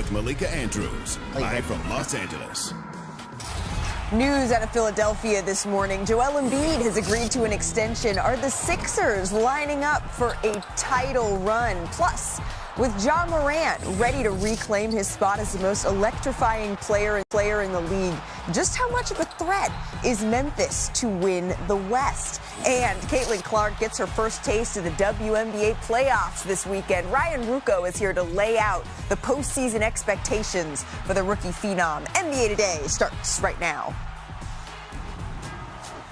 with Malika Andrews, live from Los Angeles. News out of Philadelphia this morning. Joel Embiid has agreed to an extension. Are the Sixers lining up for a title run? Plus, with Ja Morant ready to reclaim his spot as the most electrifying player in the league, just how much of a threat is Memphis to win the West? And Caitlin Clark gets her first taste of the WNBA playoffs this weekend. Ryan Ruocco is here to lay out the postseason expectations for the rookie phenom. NBA Today starts right now.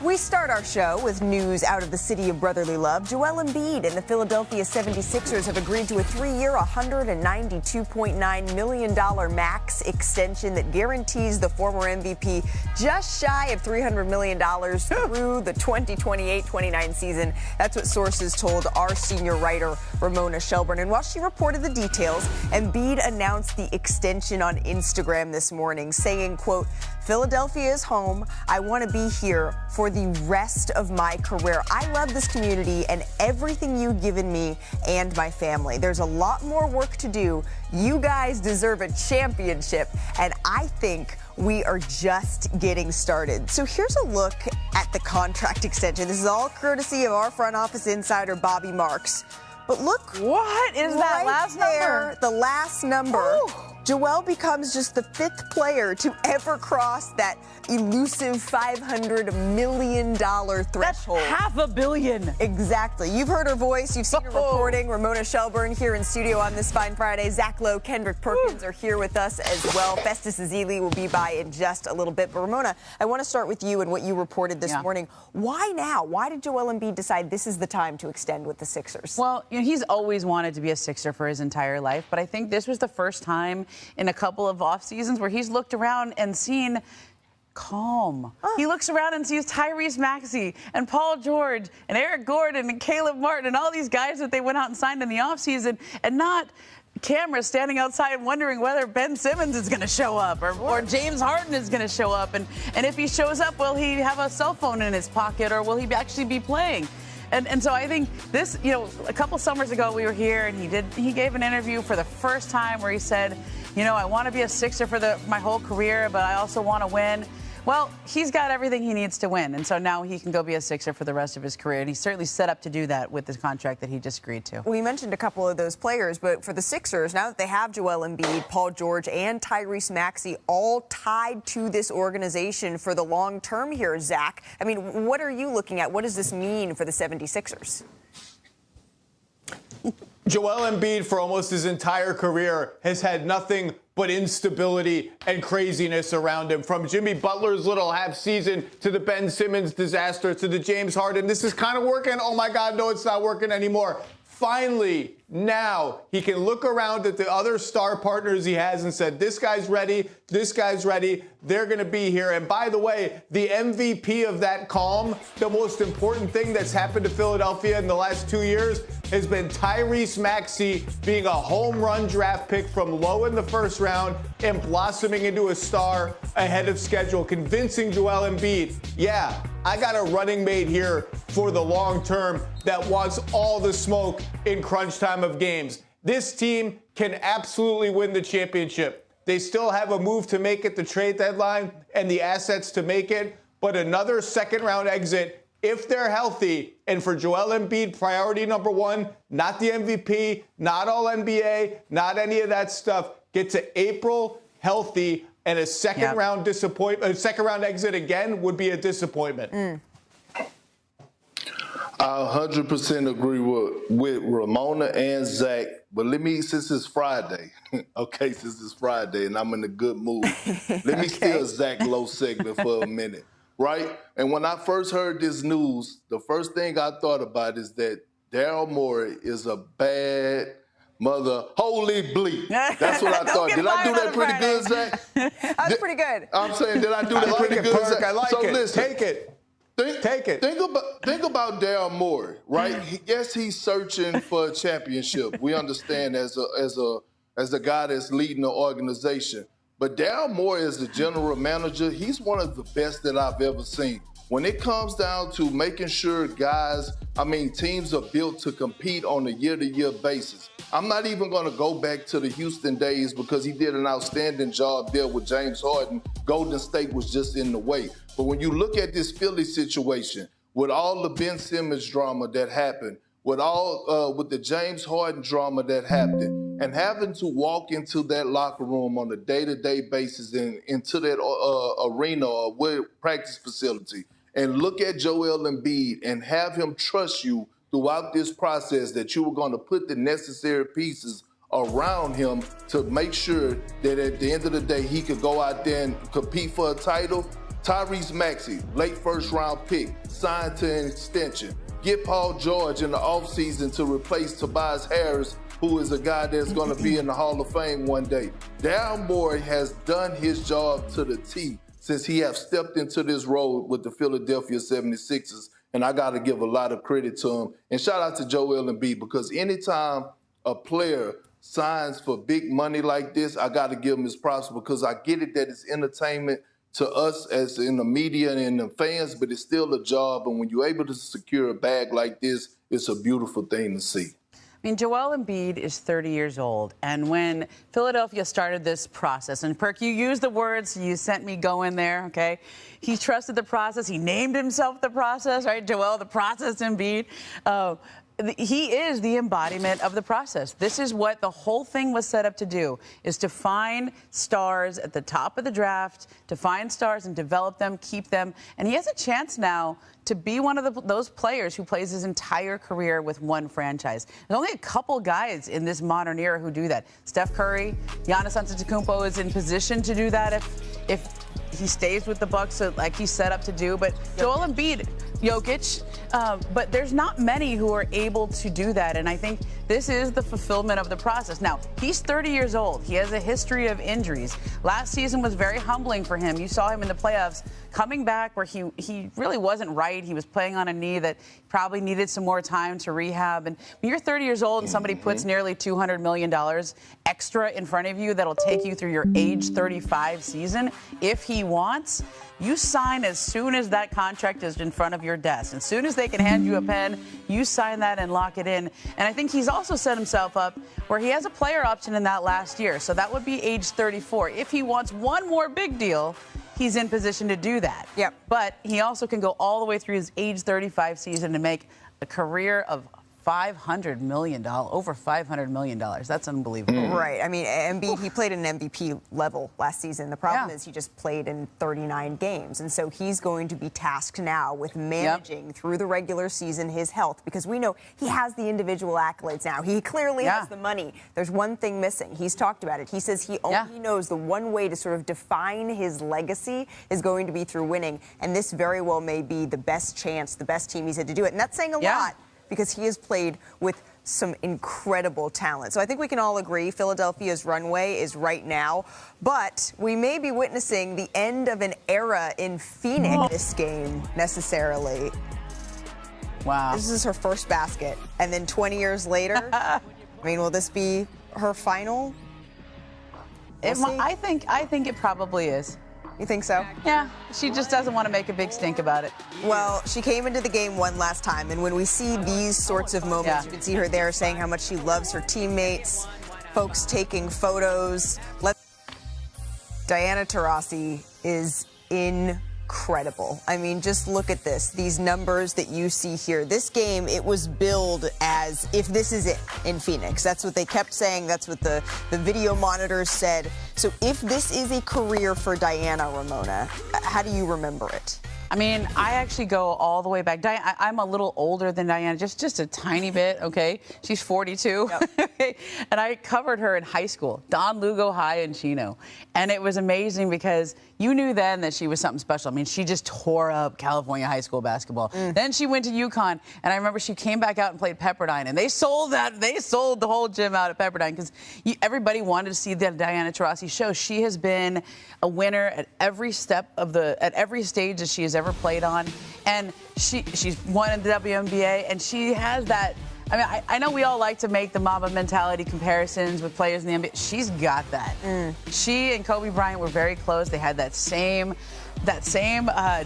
We start our show with news out of the city of brotherly love. Joel Embiid and the Philadelphia 76ers have agreed to a 3-year, $192.9 million max extension that guarantees the former MVP just shy of $300 million through the 2028-29 season. That's what sources told our senior writer, Ramona Shelburne. And while she reported the details, Embiid announced the extension on Instagram this morning, saying, quote, "Philadelphia is home. I want to be here for the rest of my career. I love this community and everything you've given me and my family. There's a lot more work to do. You guys deserve a championship, and I think we are just getting started." So here's a look at the contract extension. This is all courtesy of our front office insider, Bobby Marks. But look, what is that last number? The last number. Ooh. Joel becomes just the 5th player to ever cross that elusive $500 million threshold. That's $500 million. Exactly. You've heard her voice. You've seen her reporting. Ramona Shelburne here in studio on this fine Friday. Zach Lowe, Kendrick Perkins are here with us as well. Festus Ezeli will be by in just a little bit. But Ramona, I want to start with you and what you reported this morning. Why now? Why did Joel Embiid decide this is the time to extend with the Sixers? Well, you know, he's always wanted to be a Sixer for his entire life, but I think this was the first time in a couple of off seasons where he's looked around and seen calm. He looks around and sees Tyrese Maxey and Paul George and Eric Gordon and Caleb Martin and all these guys that they went out and signed in the offseason, and not cameras standing outside wondering whether Ben Simmons is going to show up or James Harden is going to show up. And if he shows up, will he have a cell phone in his pocket, or will he actually be playing? And so I think this, you know, a couple summers ago we were here and he gave an interview for the first time where he said, you know, I want to be a Sixer for my whole career, but I also want to win. Well, he's got everything he needs to win, and so now he can go be a Sixer for the rest of his career, and he's certainly set up to do that with this contract that he just agreed to. We mentioned a couple of those players, but for the Sixers, now that they have Joel Embiid, Paul George, and Tyrese Maxey all tied to this organization for the long term here, Zach, I mean, what are you looking at? What does this mean for the 76ers? Joel Embiid, for almost his entire career, has had nothing but instability and craziness around him. From Jimmy Butler's little half season to the Ben Simmons disaster to the James Harden. This is kind of working. Oh, my God, no, it's not working anymore. Finally, now he can look around at the other star partners he has and said, this guy's ready, they're going to be here. And by the way, the MVP of that calm, the most important thing that's happened to Philadelphia in the last 2 years has been Tyrese Maxey being a home run draft pick from low in the first round and blossoming into a star ahead of schedule, convincing Joel Embiid, yeah, I got a running mate here for the long term that wants all the smoke in crunch time of games. This team can absolutely win the championship. They still have a move to make at the trade deadline and the assets to make it, but another second-round exit if they're healthy. And for Joel Embiid, priority number one, not the MVP, not all NBA, not any of that stuff. Get to April healthy, and a second-round exit again would be a disappointment. I 100% agree with Ramona and Zach, but since it's Friday, since it's Friday and I'm in a good mood, let me steal Zach Lowe segment for a minute, right? And when I first heard this news, the first thing I thought about is that Daryl Morey is a bad mother, holy bleep. That's what I thought. Did I do that pretty good, Zach? That's pretty good. I'm saying, did I do that pretty good, Zach? I like it. Listen, Take it. Think about Daryl Morey, right? Yes, he's searching for a championship. We understand as a guy that's leading the organization. But Daryl Morey, as the general manager, he's one of the best that I've ever seen. When it comes down to making sure teams are built to compete on a year-to-year basis. I'm not even going to go back to the Houston days because he did an outstanding job there with James Harden. Golden State was just in the way. But when you look at this Philly situation, with all the Ben Simmons drama that happened, with the James Harden drama that happened, and having to walk into that locker room on a day-to-day basis and into that arena or practice facility, and look at Joel Embiid and have him trust you throughout this process that you were going to put the necessary pieces around him to make sure that at the end of the day he could go out there and compete for a title. Tyrese Maxey, late first-round pick, signed to an extension. Get Paul George in the offseason to replace Tobias Harris, who is a guy that's going to be in the Hall of Fame one day. Daryl Morey has done his job to the T since he has stepped into this role with the Philadelphia 76ers, and I got to give a lot of credit to him. And shout out to Joel Embiid, because anytime a player signs for big money like this, I got to give him his props, because I get it that it's entertainment to us as in the media and the fans, but it's still a job. And when you're able to secure a bag like this, it's a beautiful thing to see. I mean, Joel Embiid is 30 years old, and when Philadelphia started this process, and Perk, you used the words, you sent me going there, okay? He trusted the process. He named himself the process, right? Joel, the process Embiid. He is the embodiment of the process. This is what the whole thing was set up to do, is to find stars at the top of the draft, to find stars and develop them, keep them. And he has a chance now to be one of those players who plays his entire career with one franchise. There's only a couple guys in this modern era who do that. Steph Curry, Giannis Antetokounmpo is in position to do that if he stays with the Bucks, like he's set up to do. But Joel Embiid, Jokic, but there's not many who are able to do that. And I think this is the fulfillment of the process. Now, he's 30 years old. He has a history of injuries. Last season was very humbling for him. You saw him in the playoffs coming back where he really wasn't right. He was playing on a knee that probably needed some more time to rehab. And when you're 30 years old and somebody puts nearly $200 million extra in front of you that'll take you through your age 35 season, if he wants, you sign as soon as that contract is in front of your desk. As soon as they can hand you a pen, you sign that and lock it in. And I think he's also set himself up where he has a player option in that last year. So that would be age 34. If he wants one more big deal, he's in position to do that. Yep. But he also can go all the way through his age 35 season to make a career of $500 million, over $500 million. That's unbelievable. Right. I mean, Embiid, he played at an MVP level last season. The problem is he just played in 39 games. And so he's going to be tasked now with managing through the regular season his health, because we know he has the individual accolades now. He clearly has the money. There's one thing missing. He's talked about it. He says he only knows the one way to sort of define his legacy is going to be through winning. And this very well may be the best chance, the best team he's had to do it. And that's saying a lot, because he has played with some incredible talent. So I think we can all agree Philadelphia's runway is right now, but we may be witnessing the end of an era in Phoenix this game, necessarily. Wow. This is her first basket. And then 20 years later, I mean, will this be her final? I think it probably is. You think so? Yeah, she just doesn't want to make a big stink about it. Well, she came into the game one last time, and when we see these sorts of moments, you can see her there saying how much she loves her teammates, folks taking photos. Diana Taurasi is incredible. I mean, just look at this. These numbers that you see here. This game, it was billed as if this is it in Phoenix. That's what they kept saying. That's what the video monitors said. So if this is a career for Diana, Ramona, how do you remember it? I mean, I actually go all the way back. I'm a little older than Diana, just a tiny bit, okay? She's 42. Yep. And I covered her in high school, Don Lugo High in Chino. And it was amazing because you knew then that she was something special. I mean, she just tore up California high school basketball. Then she went to UConn, and I remember she came back out and played Pepperdine, and they sold the whole gym out at Pepperdine because everybody wanted to see the Diana Taurasi show. She has been a winner at every step of at every stage that she has ever played on, and she's won in the WNBA, and she has that. I mean, I know we all like to make the Mamba mentality comparisons with players in the NBA. She's got that. She and Kobe Bryant were very close. They had that same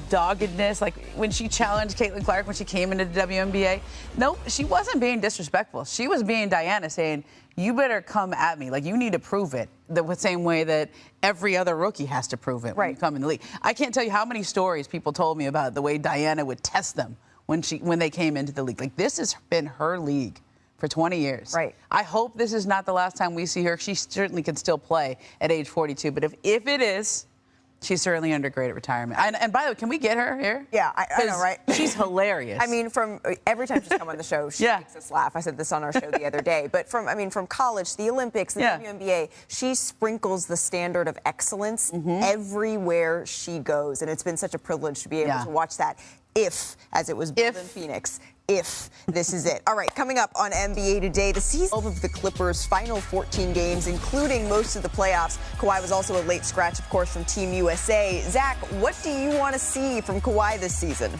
doggedness, like when she challenged Caitlin Clark when she came into the WNBA. Nope, she wasn't being disrespectful. She was being Diana, saying, you better come at me. Like, you need to prove it the same way that every other rookie has to prove it when you come in the league. I can't tell you how many stories people told me about the way Diana would test them when they came into the league. Like, this has been her league for 20 years. Right. I hope this is not the last time we see her. She certainly can still play at age 42. But if it is, she's certainly under great retirement. And by the way, can we get her here? Yeah, I know, right? She's hilarious. I mean, from every time she's come on the show, she makes us laugh. I said this on our show the other day. But from college, the Olympics, the WNBA, she sprinkles the standard of excellence everywhere she goes. And it's been such a privilege to be able to watch that. If, as it was built in Phoenix, if this is it. All right, coming up on NBA Today, the season of the Clippers' final 14 games, including most of the playoffs. Kawhi was also a late scratch, of course, from Team USA. Zach, what do you want to see from Kawhi this season?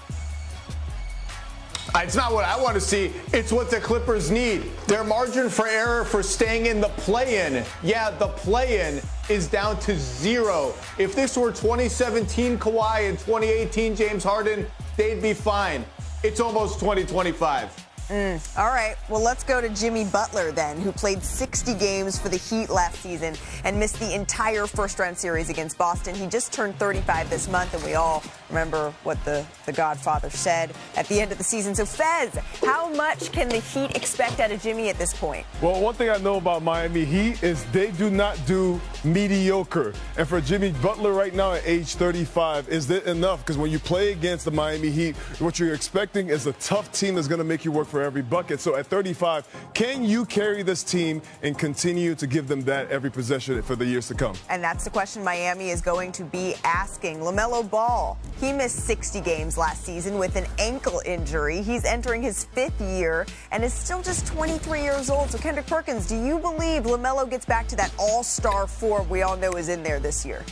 It's not what I want to see. It's what the Clippers need. Their margin for error for staying in the play-in, the play-in is down to 0. If this were 2017 Kawhi and 2018 James Harden, they'd be fine. It's almost 2025. All right, well, let's go to Jimmy Butler then, who played 60 games for the Heat last season and missed the entire first-round series against Boston. He just turned 35 this month, and we all remember what the Godfather said at the end of the season. So, Fez, how much can the Heat expect out of Jimmy at this point? Well, one thing I know about Miami Heat is they do not do mediocre. And for Jimmy Butler right now at age 35, is that enough? Because when you play against the Miami Heat, what you're expecting is a tough team that's going to make you work for every bucket. So at 35, can you carry this team and continue to give them that every possession for the years to come? And that's the question Miami is going to be asking. LaMelo Ball, he missed 60 games last season with an ankle injury. He's entering his 5th year and is still just 23 years old. So Kendrick Perkins, do you believe LaMelo gets back to that all-star form we all know is in there this year?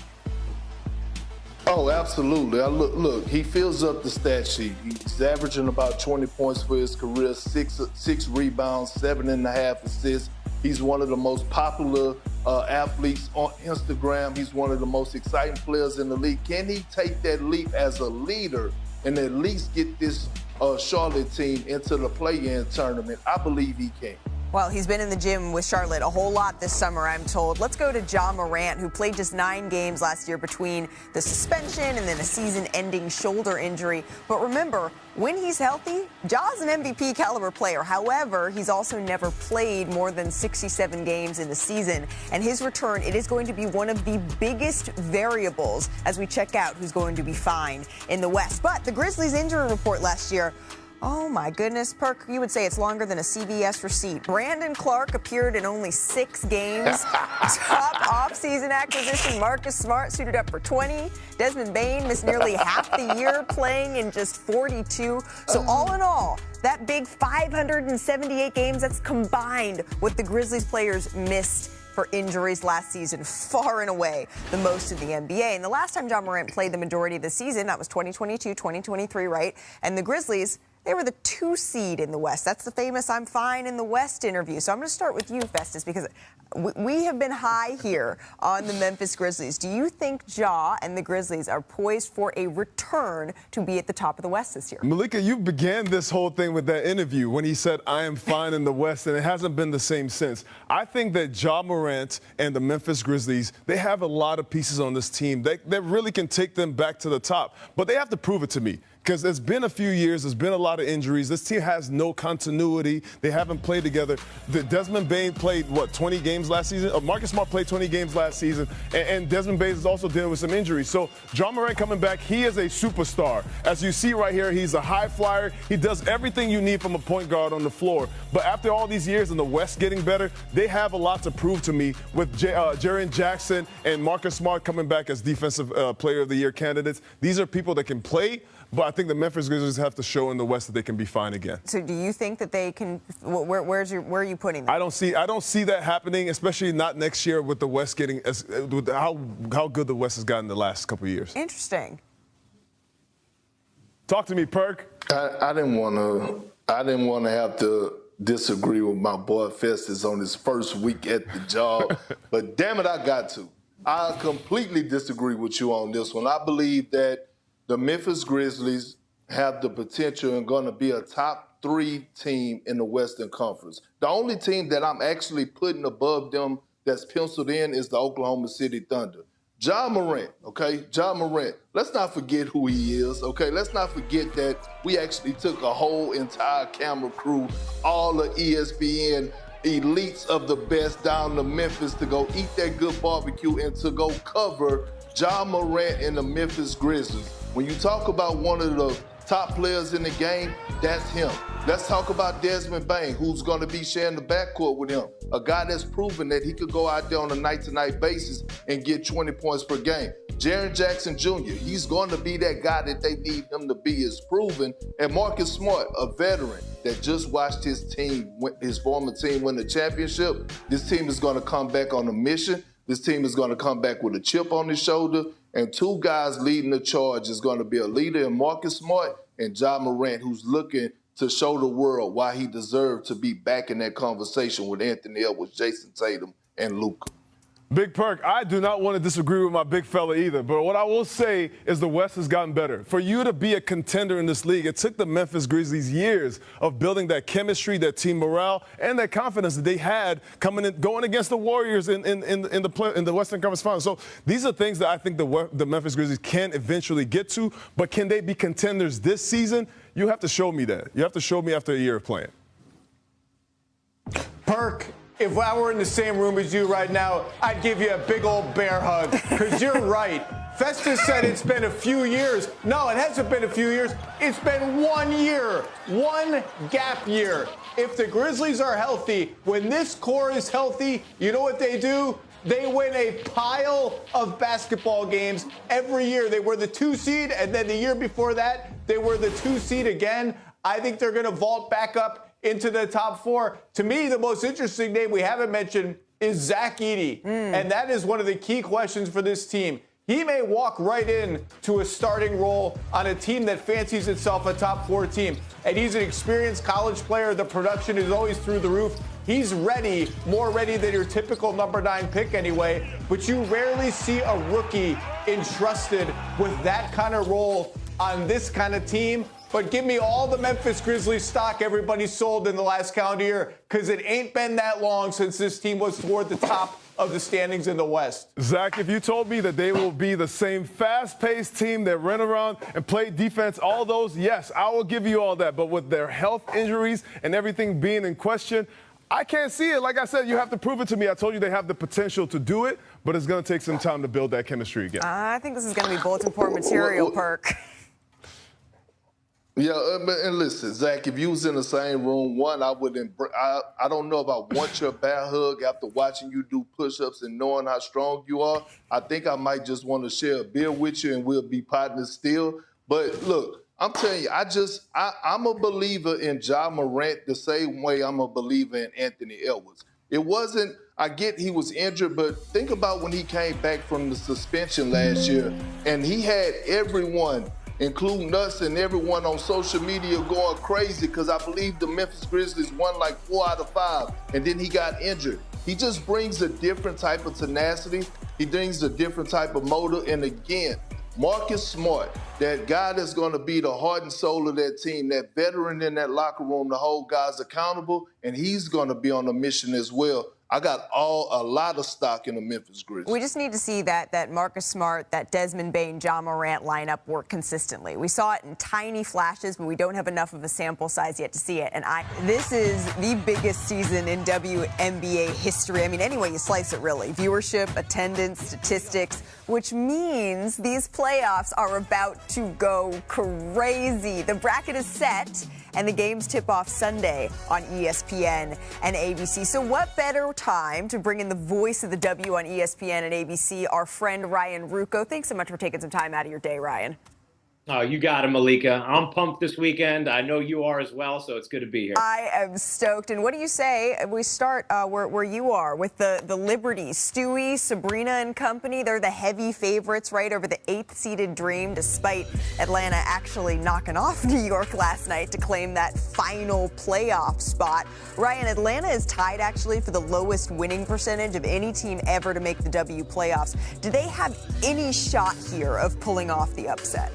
Oh, absolutely. Look, he fills up the stat sheet. He's averaging about 20 points for his career, six rebounds, 7.5 assists. He's one of the most popular athletes on Instagram. He's one of the most exciting players in the league. Can he take that leap as a leader and at least get this Charlotte team into the play-in tournament? I believe he can. Well, he's been in the gym with Charlotte a whole lot this summer, I'm told. Let's go to Ja Morant, who played just 9 games last year between the suspension and then a season-ending shoulder injury. But remember, when he's healthy, Ja's an MVP caliber player. However, he's also never played more than 67 games in the season. And his return, it is going to be one of the biggest variables as we check out who's going to be fine in the West. But the Grizzlies injury report last year, oh, my goodness, Perk, you would say it's longer than a CVS receipt. Brandon Clark appeared in only 6 games. Top offseason acquisition, Marcus Smart suited up for 20. Desmond Bane missed nearly half the year, playing in just 42. So all in all, that big 578 games, that's combined what the Grizzlies players missed for injuries last season, far and away the most in the NBA. And the last time Ja Morant played the majority of the season, that was 2022, 2023, right? And the Grizzlies, they were the 2 seed in the West. That's the famous "I'm fine in the West" interview. So I'm going to start with you, Festus, because we have been high here on the Memphis Grizzlies. Do you think Ja and the Grizzlies are poised for a return to be at the top of the West this year? Malika, you began this whole thing with that interview when he said, "I am fine in the West," and it hasn't been the same since. I think that Ja Morant and the Memphis Grizzlies, they have a lot of pieces on this team that really can take them back to the top. But they have to prove it to me. Because it's been a few years, there's been a lot of injuries. This team has no continuity. They haven't played together. Desmond Bane played, 20 games last season? Marcus Smart played 20 games last season, and Desmond Bane is also dealing with some injuries. So Ja Morant coming back, he is a superstar. As you see right here, he's a high flyer. He does everything you need from a point guard on the floor. But after all these years and the West getting better, they have a lot to prove to me with Jaren Jackson and Marcus Smart coming back as Defensive Player of the Year candidates. These are people that can play. But I think the Memphis Grizzlies have to show in the West that they can be fine again. So do you think that they can? Where are you putting them? I don't see that happening, especially not next year with the West getting with how good the West has gotten the last couple of years. Interesting. Talk to me, Perk. I didn't want to have to disagree with my boy Festus on his first week at the job, but damn it, I got to. I completely disagree with you on this one. I believe that the Memphis Grizzlies have the potential and going to be a top 3 team in the Western Conference. The only team that I'm actually putting above them that's penciled in is the Oklahoma City Thunder. Ja Morant, okay? Ja Morant. Let's not forget who he is, okay? Let's not forget that we actually took a whole entire camera crew, all the ESPN elites of the best down to Memphis to go eat that good barbecue and to go cover Ja Morant and the Memphis Grizzlies. When you talk about one of the top players in the game, that's him. Let's talk about Desmond Bain, who's going to be sharing the backcourt with him. A guy that's proven that he could go out there on a night-to-night basis and get 20 points per game. Jaren Jackson Jr., he's going to be that guy that they need him to be, is proven. And Marcus Smart, a veteran that just watched his former team win the championship. This team is going to come back on a mission. This team is going to come back with a chip on his shoulder. And 2 guys leading the charge is going to be a leader in Marcus Smart and Ja Morant, who's looking to show the world why he deserved to be back in that conversation with Anthony Edwards, Jason Tatum, and Luka. Big Perk, I do not want to disagree with my big fella either, but what I will say is the West has gotten better. For you to be a contender in this league, it took the Memphis Grizzlies years of building that chemistry, that team morale, and that confidence that they had going against the Warriors in the Western Conference Finals. So these are things that I think the Memphis Grizzlies can eventually get to, but can they be contenders this season? You have to show me that. You have to show me after a year of playing. Perk, if I were in the same room as you right now, I'd give you a big old bear hug, because you're right. Festus said it's been a few years. No, it hasn't been a few years. It's been 1 year, 1 gap year. If the Grizzlies are healthy, when this core is healthy, you know what they do? They win a pile of basketball games every year. They were the 2 seed, and then the year before that, they were the 2 seed again. I think they're going to vault back up into the top 4. To me, the most interesting name we haven't mentioned is Zach Edey, and that is one of the key questions for this team. He may walk right in to a starting role on a team that fancies itself a top 4 team, and he's an experienced college player. The production is always through the roof. He's ready, more ready than your typical number 9 pick anyway, but you rarely see a rookie entrusted with that kind of role on this kind of team. But give me all the Memphis Grizzlies stock everybody sold in the last calendar year, because it ain't been that long since this team was toward the top of the standings in the West. Zach, if you told me that they will be the same fast-paced team that ran around and played defense, all those, yes, I will give you all that. But with their health injuries and everything being in question, I can't see it. Like I said, you have to prove it to me. I told you they have the potential to do it, but it's going to take some time to build that chemistry again. I think this is going to be bulletin board material, Perk. Yeah, and listen, Zach, if you was in the same room, I don't know if I want your bear hug after watching you do push-ups and knowing how strong you are. I think I might just want to share a beer with you and we'll be partners still. But look, I'm telling you, I'm a believer in Ja Morant the same way I'm a believer in Anthony Edwards. It wasn't, I get he was injured, but think about when he came back from the suspension last year and he had everyone, including us and everyone on social media, going crazy because I believe the Memphis Grizzlies won like 4 out of 5, and then he got injured. He just brings a different type of tenacity. He brings a different type of motor. And again, Marcus Smart, that guy that's going to be the heart and soul of that team, that veteran in that locker room to hold guys accountable, and he's going to be on a mission as well. I got a lot of stock in the Memphis Grizzlies. We just need to see that Marcus Smart, that Desmond Bain, Ja Morant lineup work consistently. We saw it in tiny flashes, but we don't have enough of a sample size yet to see it. And this is the biggest season in WNBA history. I mean, any way you slice it, really. Viewership, attendance, statistics, which means these playoffs are about to go crazy. The bracket is set, and the games tip off Sunday on ESPN and ABC. So what better time to bring in the voice of the W on ESPN and ABC, our friend Ryan Ruocco. Thanks so much for taking some time out of your day, Ryan. Oh, you got it, Malika. I'm pumped this weekend. I know you are as well, so it's good to be here. I am stoked. And what do you say? We start where you are with the Liberties. Stewie, Sabrina, and company. They're the heavy favorites, right, over the 8th-seeded Dream, despite Atlanta actually knocking off New York last night to claim that final playoff spot. Ryan, Atlanta is tied, actually, for the lowest winning percentage of any team ever to make the W playoffs. Do they have any shot here of pulling off the upset?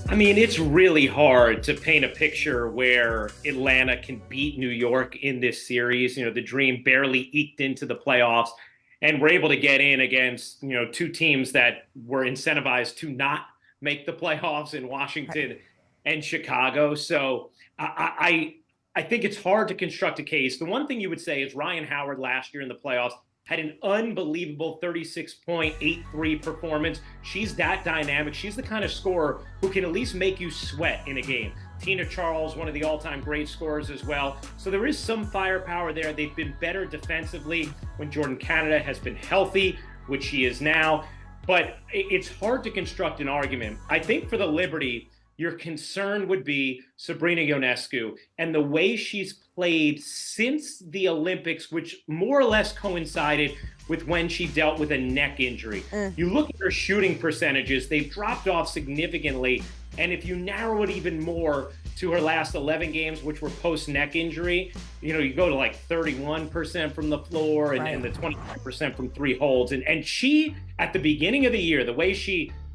I mean, it's really hard to paint a picture where Atlanta can beat New York in this series. You know, the Dream barely eked into the playoffs and were able to get in against, you know, two teams that were incentivized to not make the playoffs in Washington and Chicago. So I think it's hard to construct a case. The one thing you would say is Ryan Howard last year in the playoffs had an unbelievable 36.83 performance. She's that dynamic. She's the kind of scorer who can at least make you sweat in a game. Tina Charles, one of the all-time great scorers as well. So there is some firepower there. They've been better defensively when Jordan Canada has been healthy, which she is now. But it's hard to construct an argument. I think for the Liberty, your concern would be Sabrina Ionescu and the way she's played since the Olympics, which more or less coincided with when she dealt with a neck injury. You look at her shooting percentages, they've dropped off significantly. And if you narrow it even more to her last 11 games, which were post-neck injury, you know, you go to like 31% from the floor and the 25% from three holds. And she, at the beginning of the year, the way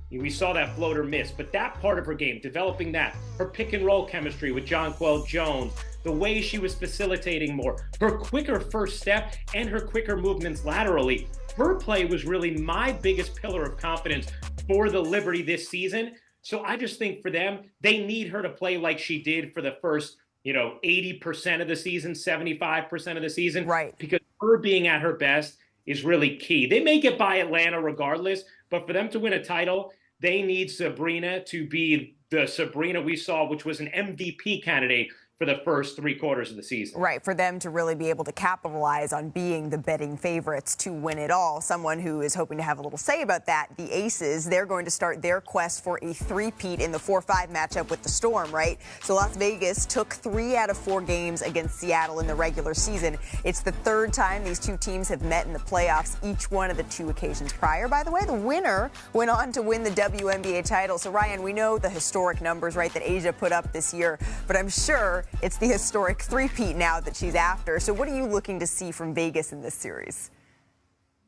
we saw that floater miss, but that part of her game, developing that, her pick and roll chemistry with Jonquel Jones, the way she was facilitating more, her quicker first step and her quicker movements laterally, her play was really my biggest pillar of confidence for the Liberty this season. So I just think for them, they need her to play like she did for the first, 80% of the season, 75% of the season. Right. Because her being at her best is really key. They may get by Atlanta regardless, but for them to win a title, they need Sabrina to be the Sabrina we saw, which was an MVP candidate for the first 3 quarters of the season. Right, for them to really be able to capitalize on being the betting favorites to win it all. Someone who is hoping to have a little say about that, the Aces, they're going to start their quest for a three-peat in the 4-5 matchup with the Storm, right? So Las Vegas took 3 out of 4 games against Seattle in the regular season. It's the 3rd time these two teams have met in the playoffs, each one of the 2 occasions prior. By the way, the winner went on to win the WNBA title. So, Ryan, we know the historic numbers, right, that Asia put up this year, but I'm sure it's the historic three-peat now that she's after. So what are you looking to see from Vegas in this series?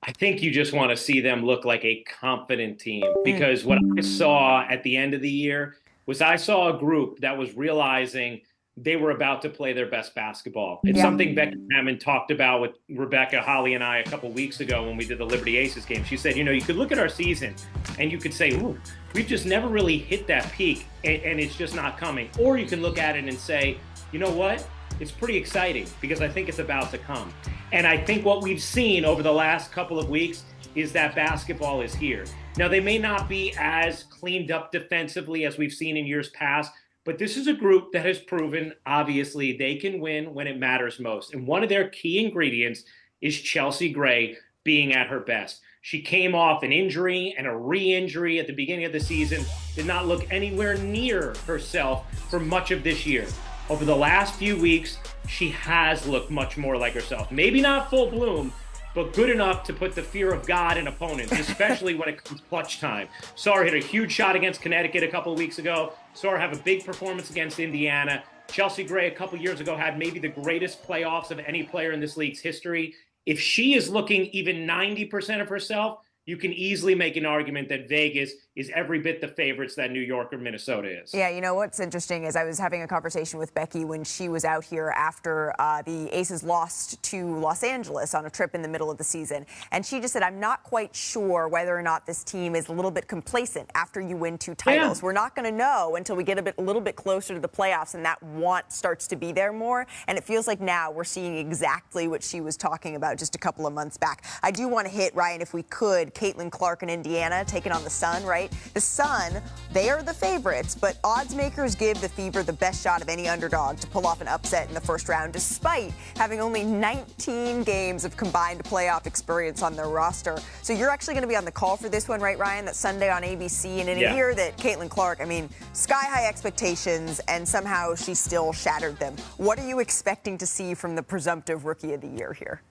I think you just want to see them look like a confident team, because what I saw at the end of the year was I saw a group that was realizing they were about to play their best basketball. It's something Becky Hammond talked about with Rebecca, Holly, and I a couple weeks ago when we did the Liberty Aces game. She said, you could look at our season and you could say, ooh, we've just never really hit that peak and it's just not coming. Or you can look at it and say, you know what? It's pretty exciting because I think it's about to come. And I think what we've seen over the last couple of weeks is that basketball is here. Now, they may not be as cleaned up defensively as we've seen in years past, but this is a group that has proven, obviously, they can win when it matters most. And one of their key ingredients is Chelsea Gray being at her best. She came off an injury and a re-injury at the beginning of the season, did not look anywhere near herself for much of this year. Over the last few weeks, she has looked much more like herself. Maybe not full bloom, but good enough to put the fear of God in opponents, especially when it comes clutch time. Saw her hit a huge shot against Connecticut a couple of weeks ago. Saw her have a big performance against Indiana. Chelsea Gray a couple years ago had maybe the greatest playoffs of any player in this league's history. If she is looking even 90% of herself, you can easily make an argument that Vegas is every bit the favorites that New York or Minnesota is. Yeah, you know what's interesting is I was having a conversation with Becky when she was out here after the Aces lost to Los Angeles on a trip in the middle of the season. And she just said, I'm not quite sure whether or not this team is a little bit complacent after you win 2 titles. Yeah. We're not going to know until we get a little bit closer to the playoffs and that want starts to be there more. And it feels like now we're seeing exactly what she was talking about just a couple of months back. I do want to hit, Ryan, if we could, Caitlin Clark in Indiana taking on the Sun, right? The Sun, they are the favorites, but odds makers give the Fever the best shot of any underdog to pull off an upset in the first round, despite having only 19 games of combined playoff experience on their roster. So you're actually going to be on the call for this one, right, Ryan? That's Sunday on ABC. And in a year that Caitlin Clark, I mean, sky-high expectations, and somehow she still shattered them. What are you expecting to see from the presumptive Rookie of the Year here?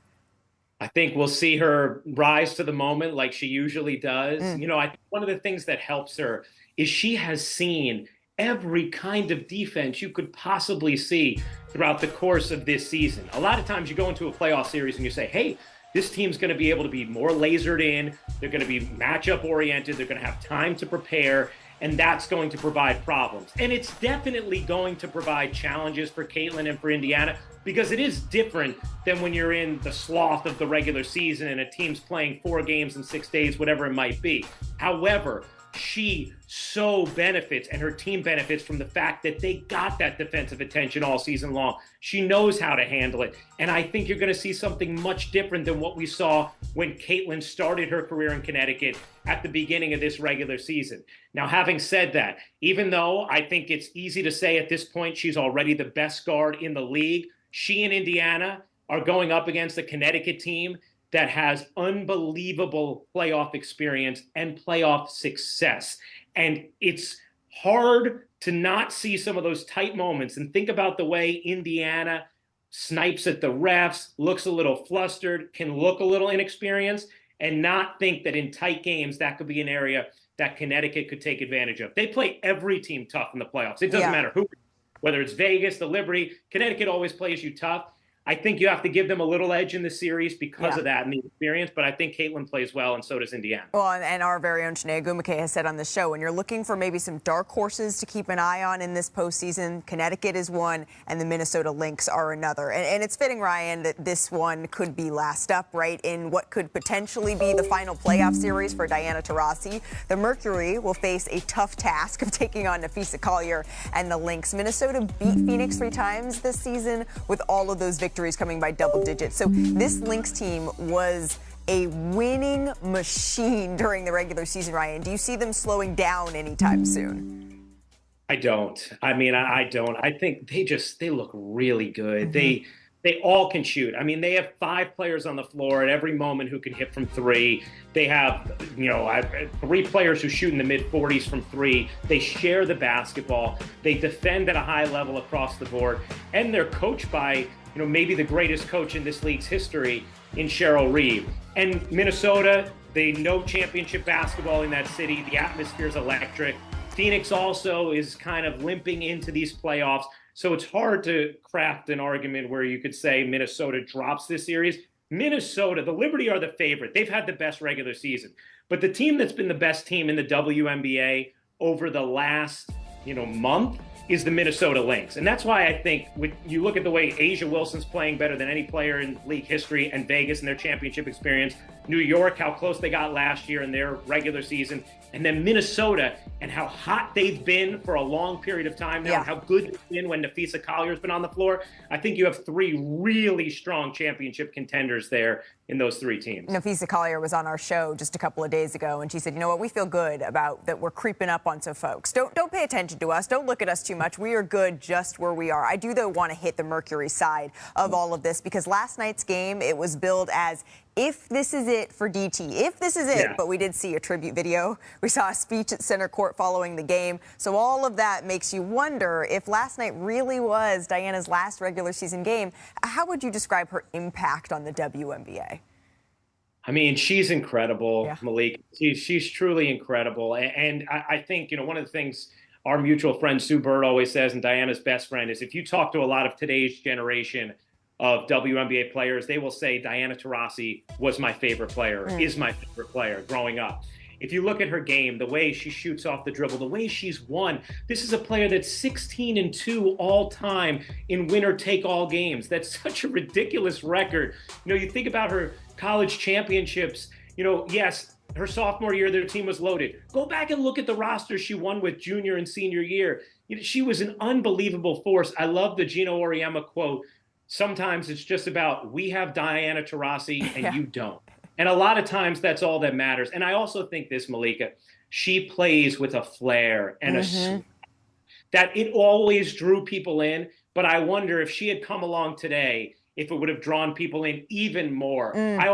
I think we'll see her rise to the moment like she usually does. You know, I think one of the things that helps her is she has seen every kind of defense you could possibly see throughout the course of this season. A lot of times you go into a playoff series and you say, hey, this team's going to be able to be more lasered in. They're going to be matchup oriented. They're going to have time to prepare. And that's going to provide problems. And it's definitely going to provide challenges for Caitlin and for Indiana, because it is different than when you're in the sloth of the regular season and a team's playing 4 games in 6 days, whatever it might be. However, she so benefits, and her team benefits, from the fact that they got that defensive attention all season long. She knows how to handle it. And I think you're going to see something much different than what we saw when Caitlin started her career in Connecticut at the beginning of this regular season. Now, having said that, even though I think it's easy to say at this point she's already the best guard in the league, she and Indiana are going up against a Connecticut team that has unbelievable playoff experience and playoff success. And it's hard to not see some of those tight moments and think about the way Indiana snipes at the refs, looks a little flustered, can look a little inexperienced, and not think that in tight games that could be an area that Connecticut could take advantage of. They play every team tough in the playoffs. It doesn't matter who, whether it's Vegas, the Liberty, Connecticut always plays you tough. I think you have to give them a little edge in the series because of that and the experience, but I think Caitlin plays well, and so does Indiana. Well, and our very own Shanae Gumake has said on the show, when you're looking for maybe some dark horses to keep an eye on in this postseason, Connecticut is one, and the Minnesota Lynx are another. And it's fitting, Ryan, that this one could be last up, right, in what could potentially be the final playoff series for Diana Taurasi. The Mercury will face a tough task of taking on Nafisa Collier and the Lynx. Minnesota beat Phoenix 3 times this season, with all of those victories coming by double digits. So this Lynx team was a winning machine during the regular season, Ryan. Do you see them slowing down anytime soon? I don't. I mean, I don't. I think they look really good. They all can shoot. I mean, they have 5 players on the floor at every moment who can hit from 3. They have, 3 players who shoot in the mid-40s from 3. They share the basketball. They defend at a high level across the board. And they're coached by, maybe the greatest coach in this league's history in Cheryl Reeve. And Minnesota, they know championship basketball in that city. The atmosphere is electric. Phoenix also is kind of limping into these playoffs. So it's hard to craft an argument where you could say Minnesota drops this series. Minnesota, the Liberty are the favorite. They've had the best regular season. But the team that's been the best team in the WNBA over the last, month is the Minnesota Lynx. And that's why I think when you look at the way Asia Wilson's playing better than any player in league history, and Vegas and their championship experience, New York, how close they got last year in their regular season, and then Minnesota and how hot they've been for a long period of time now, and how good they've been when Nafisa Collier's been on the floor. I think you have 3 really strong championship contenders there in those 3 teams. Nafisa Collier was on our show just a couple of days ago, and she said, you know what, we feel good about that we're creeping up on some folks. Don't pay attention to us. Don't look at us too much. We are good just where we are. I do, though, want to hit the Mercury side of all of this, because last night's game, it was billed as if this is it for DT, if this is it, but we did see a tribute video. We saw a speech at center court following the game. So all of that makes you wonder if last night really was Diana's last regular season game. How would you describe her impact on the WNBA? I mean, she's incredible, Malik. She's truly incredible. And I think, one of the things our mutual friend Sue Bird always says, and Diana's best friend, is if you talk to a lot of today's generation of WNBA players, they will say Diana Taurasi was my favorite player, is my favorite player growing up. If you look at her game, the way she shoots off the dribble, the way she's won, this is a player that's 16-2 all time in winner-take-all games. That's such a ridiculous record. You think about her college championships, yes, her sophomore year, their team was loaded. Go back and look at the roster she won with junior and senior year. She was an unbelievable force. I love the Gino Auriemma quote. Sometimes it's just about, we have Diana Taurasi and you don't. And a lot of times that's all that matters. And I also think this, Malika, she plays with a flair and a that it always drew people in. But I wonder if she had come along today, if it would have drawn people in even more. My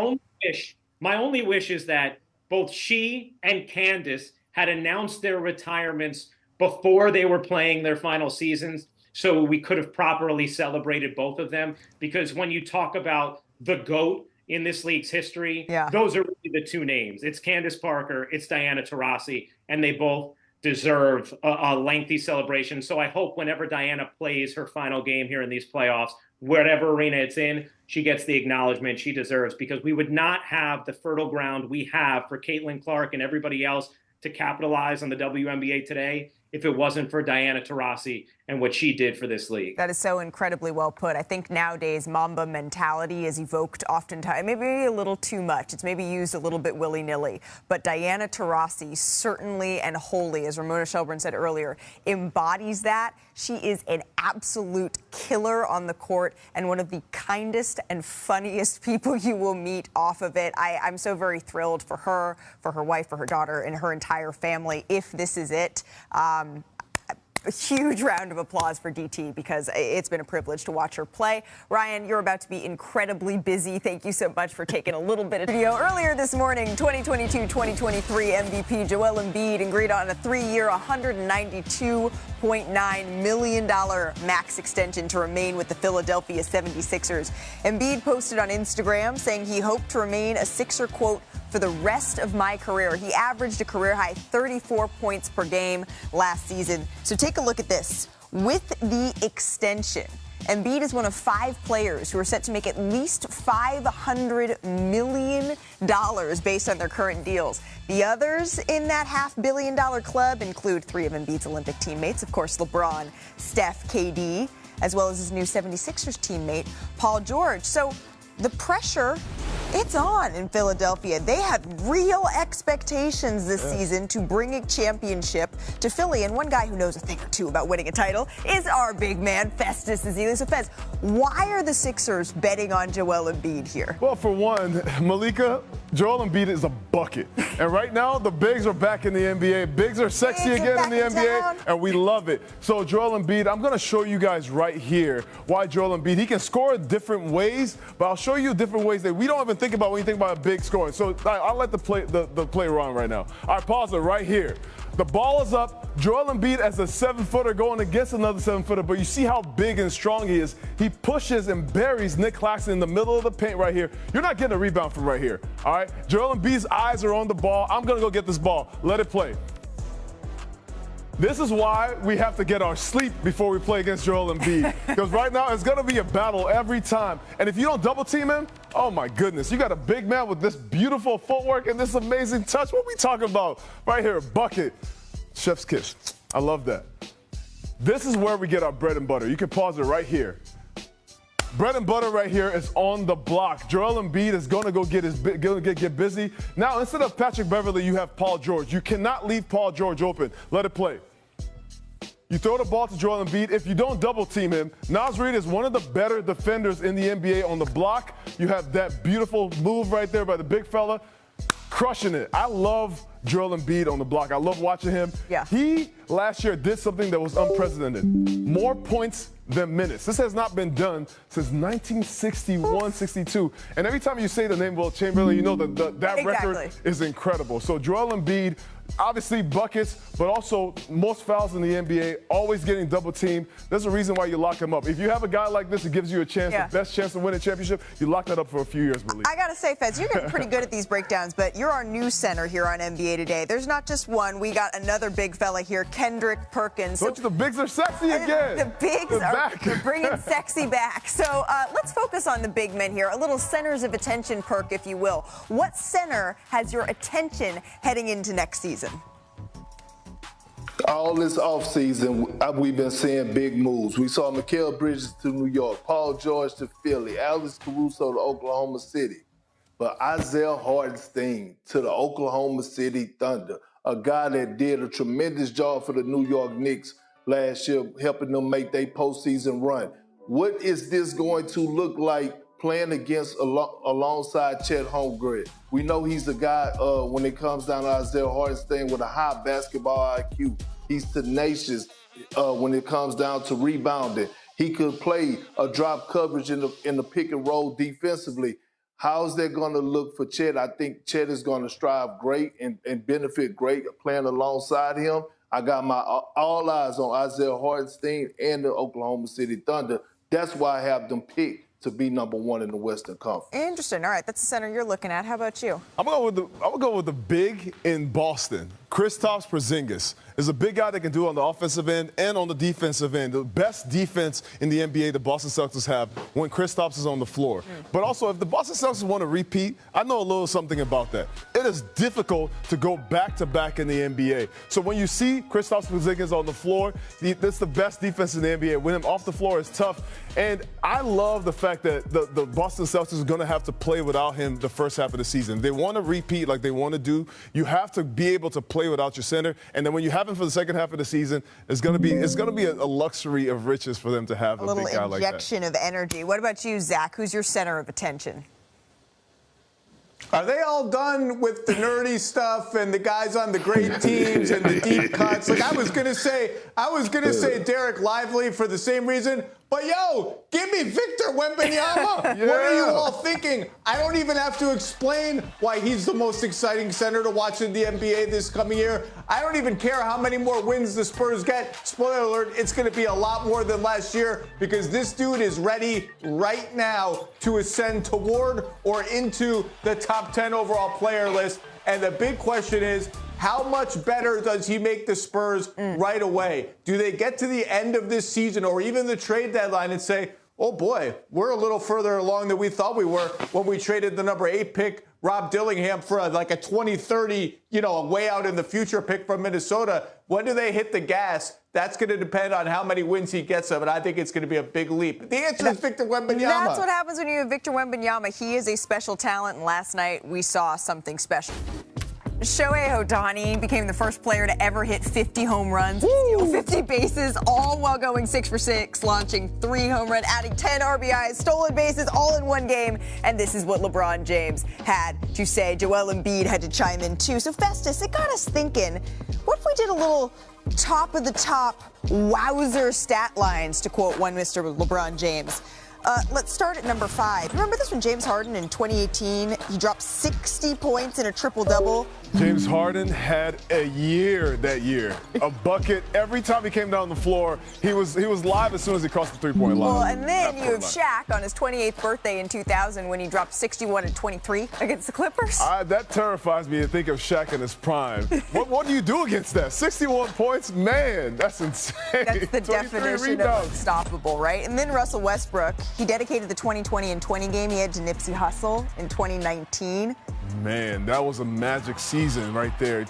only wish is that both she and Candace had announced their retirements before they were playing their final seasons, so we could have properly celebrated both of them. Because when you talk about the GOAT in this league's history, those are really the two names. It's Candace Parker, it's Diana Taurasi, and they both deserve a lengthy celebration. So I hope whenever Diana plays her final game here in these playoffs, whatever arena it's in, she gets the acknowledgement she deserves, because we would not have the fertile ground we have for Caitlin Clark and everybody else to capitalize on the WNBA today if it wasn't for Diana Taurasi and what she did for this league. That is so incredibly well put. I think nowadays Mamba mentality is evoked oftentimes, maybe a little too much. It's maybe used a little bit willy-nilly. But Diana Taurasi certainly and wholly, as Ramona Shelburne said earlier, embodies that. She is an absolute killer on the court and one of the kindest and funniest people you will meet off of it. I'm so very thrilled for her wife, for her daughter, and her entire family, if this is it. A huge round of applause for DT, because it's been a privilege to watch her play. Ryan, you're about to be incredibly busy. Thank you so much for taking a little bit of video. Earlier this morning, 2022-2023 MVP Joel Embiid agreed on a 3-year, $192.9 million max extension to remain with the Philadelphia 76ers. Embiid posted on Instagram saying he hoped to remain a Sixer, quote, for the rest of my career. He averaged a career-high 34 points per game last season. So take a look at this. With the extension, Embiid is one of 5 players who are set to make at least $500 million based on their current deals. The others in that $500 million club include 3 of Embiid's Olympic teammates, of course, LeBron, Steph, KD, as well as his new 76ers teammate, Paul George. So the pressure, it's on in Philadelphia. They had real expectations this season to bring a championship to Philly. And one guy who knows a thing or two about winning a title is our big man, Festus Ezeli. So, Fez, why are the Sixers betting on Joel Embiid here? Well, for one, Malika, Joel Embiid is a bucket. And right now, the bigs are back in the NBA. Bigs are sexy again in the NBA, and we love it. So, Joel Embiid, I'm going to show you guys right here why Joel Embiid, he can score different ways, but I'll show you different ways that we don't even think about when you think about a big scoring. So I'll let the play run right now. All right, pause it right here. The ball is up. Joel Embiid as a 7-footer going against another 7-footer, but you see how big and strong he is. He pushes and buries Nick Claxton in the middle of the paint right here. You're not getting a rebound from right here, all right? Joel Embiid's eyes are on the ball. I'm going to go get this ball. Let it play. This is why we have to get our sleep before we play against Joel Embiid. Because right now, it's going to be a battle every time. And if you don't double team him, oh my goodness, you got a big man with this beautiful footwork and this amazing touch. What are we talking about? Right here, bucket. Chef's kiss. I love that. This is where we get our bread and butter. You can pause it right here. Bread and butter right here is on the block. Joel Embiid is going to go get busy. Now, instead of Patrick Beverley, you have Paul George. You cannot leave Paul George open. Let it play. You throw the ball to Joel Embiid. If you don't double team him, Naz Reid is one of the better defenders in the NBA on the block. You have that beautiful move right there by the big fella. Crushing it. I love Joel Embiid on the block. I love watching him. Yeah. He, last year, did something that was unprecedented. More points than minutes. This has not been done since 1961-62. And every time you say the name Will Chamberlain, you know that record is incredible. So Joel Embiid, obviously buckets, but also most fouls in the NBA, always getting double teamed. There's a reason why you lock him up. If you have a guy like this, it gives you a chance, the best chance to win a championship, you lock that up for a few years, Malik. I got to say, Fez, you're getting pretty good at these breakdowns, but you're our new center here on NBA Today. There's not just one. We got another big fella here, Kendrick Perkins. So the bigs are sexy again. The bigs are bringing sexy back. So let's focus on the big men here. A little centers of attention perk, if you will. What center has your attention heading into next season? All this offseason, we've been seeing big moves. We saw Mikal Bridges to New York, Paul George to Philly, Alex Caruso to Oklahoma City. But Isaiah Hartenstein to the Oklahoma City Thunder, a guy that did a tremendous job for the New York Knicks last year, helping them make their postseason run. What is this going to look like playing alongside Chet Holmgren. We know he's a guy when it comes down to Isaiah Hartenstein with a high basketball IQ. He's tenacious when it comes down to rebounding. He could play a drop coverage in the pick and roll defensively. How is that going to look for Chet? I think Chet is going to strive great and benefit great playing alongside him. I got my all eyes on Isaiah Hartenstein and the Oklahoma City Thunder. That's why I have them picked to be number one in the Western Conference. Interesting. All right, that's the center you're looking at. How about you? I'm gonna go with the big in Boston. Kristaps Porzingis is a big guy that can do on the offensive end and on the defensive end. The best defense in the NBA the Boston Celtics have when Kristaps is on the floor. But also, if the Boston Celtics want to repeat, I know a little something about that. It is difficult to go back-to-back in the NBA. So when you see Kristaps Porzingis on the floor, that's the best defense in the NBA. When him off the floor is tough. And I love the fact that the Boston Celtics are going to have to play without him the first half of the season. They want to repeat like they want to do. You have to be able to play without your center, and then when you have him for the second half of the season, it's going to be a luxury of riches for them to have a big guy like that. A little injection of energy. What about you, Zach? Who's your center of attention? Are they all done with the nerdy stuff and the guys on the great teams and the deep cuts? Like I was gonna say Derek Lively for the same reason. But yo, give me Victor Wembanyama. Yeah. What are you all thinking? I don't even have to explain why he's the most exciting center to watch in the NBA this coming year. I don't even care how many more wins the Spurs get. Spoiler alert, it's going to be a lot more than last year because this dude is ready right now to ascend toward or into the top 10 overall player list. And the big question is, how much better does he make the Spurs right away? Do they get to the end of this season or even the trade deadline and say, oh boy, we're a little further along than we thought we were when we traded the number 8 pick, Rob Dillingham, for a 2030, a way out in the future pick from Minnesota? When do they hit the gas? That's going to depend on how many wins he gets of it. I think it's going to be a big leap. The answer is Victor Wembanyama. That's what happens when you have Victor Wembanyama. He is a special talent, and last night we saw something special. Shohei Ohtani became the first player to ever hit 50 home runs, steal 50 bases, all while going 6 for 6, launching 3 home runs, adding 10 RBIs, stolen bases, all in one game. And this is what LeBron James had to say. Joel Embiid had to chime in too. So Festus, it got us thinking, what if we did a little top of the top wowzer stat lines, to quote one Mr. LeBron James? Let's start at number 5. Remember this when James Harden in 2018, he dropped 60 points in a triple-double? James Harden had a year that year. A bucket every time he came down the floor. He was live as soon as he crossed the three-point line. Well, and then you have Shaq on his 28th birthday in 2000 when he dropped 61 and 23 against the Clippers. That terrifies me to think of Shaq in his prime. What do you do against that? 61 points? Man, that's insane. That's the definition of unstoppable, right? And then Russell Westbrook, he dedicated the 2020 and 20 game he had to Nipsey Hussle in 2019. Man, that was a magic season right there.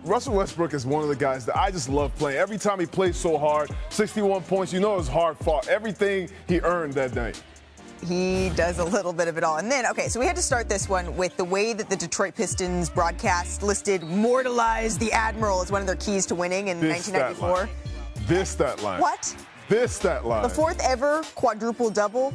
Russell Westbrook is one of the guys that I just love playing. Every time he plays so hard, 61 points, it was hard fought. Everything he earned that night. He does a little bit of it all. And then, okay, so we had to start this one with the way that the Detroit Pistons broadcast listed "mortalize the Admiral" as one of their keys to winning in 1994. This stat line. What? This stat line. The 4th ever quadruple double.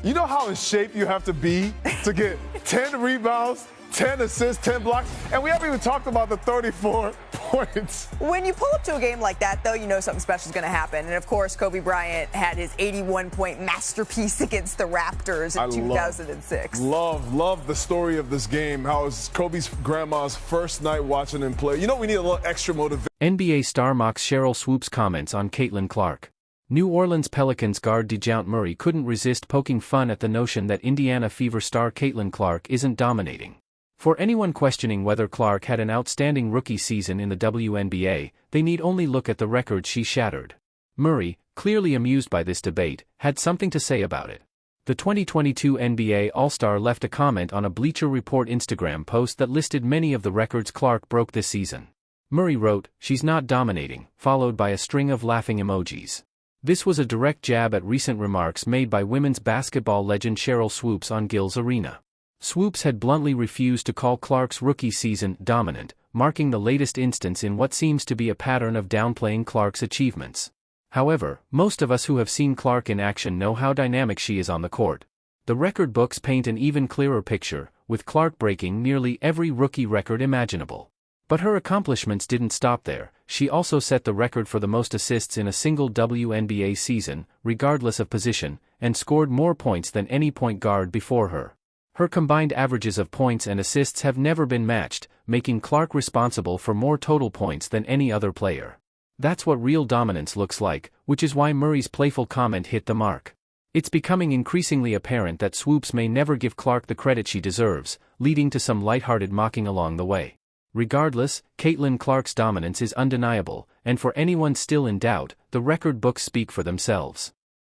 You know how in shape you have to be to get 10 rebounds, 10 assists, 10 blocks, and we haven't even talked about the 34 points. When you pull up to a game like that, though, you know something special is going to happen. And, of course, Kobe Bryant had his 81-point masterpiece against the Raptors in 2006. Love the story of this game, how it was Kobe's grandma's first night watching him play. We need a little extra motivation. NBA star mocks Cheryl Swoop's comments on Caitlin Clark. New Orleans Pelicans guard Dejounte Murray couldn't resist poking fun at the notion that Indiana Fever star Caitlin Clark isn't dominating. For anyone questioning whether Clark had an outstanding rookie season in the WNBA, they need only look at the record she shattered. Murray, clearly amused by this debate, had something to say about it. The 2022 NBA All-Star left a comment on a Bleacher Report Instagram post that listed many of the records Clark broke this season. Murray wrote, "She's not dominating," followed by a string of laughing emojis. This was a direct jab at recent remarks made by women's basketball legend Cheryl Swoops on Gil's Arena. Swoops had bluntly refused to call Clark's rookie season dominant, marking the latest instance in what seems to be a pattern of downplaying Clark's achievements. However, most of us who have seen Clark in action know how dynamic she is on the court. The record books paint an even clearer picture, with Clark breaking nearly every rookie record imaginable. But her accomplishments didn't stop there. She also set the record for the most assists in a single WNBA season, regardless of position, and scored more points than any point guard before her. Her combined averages of points and assists have never been matched, making Clark responsible for more total points than any other player. That's what real dominance looks like, which is why Murray's playful comment hit the mark. It's becoming increasingly apparent that Swoops may never give Clark the credit she deserves, leading to some lighthearted mocking along the way. Regardless, Caitlin Clark's dominance is undeniable, and for anyone still in doubt, the record books speak for themselves.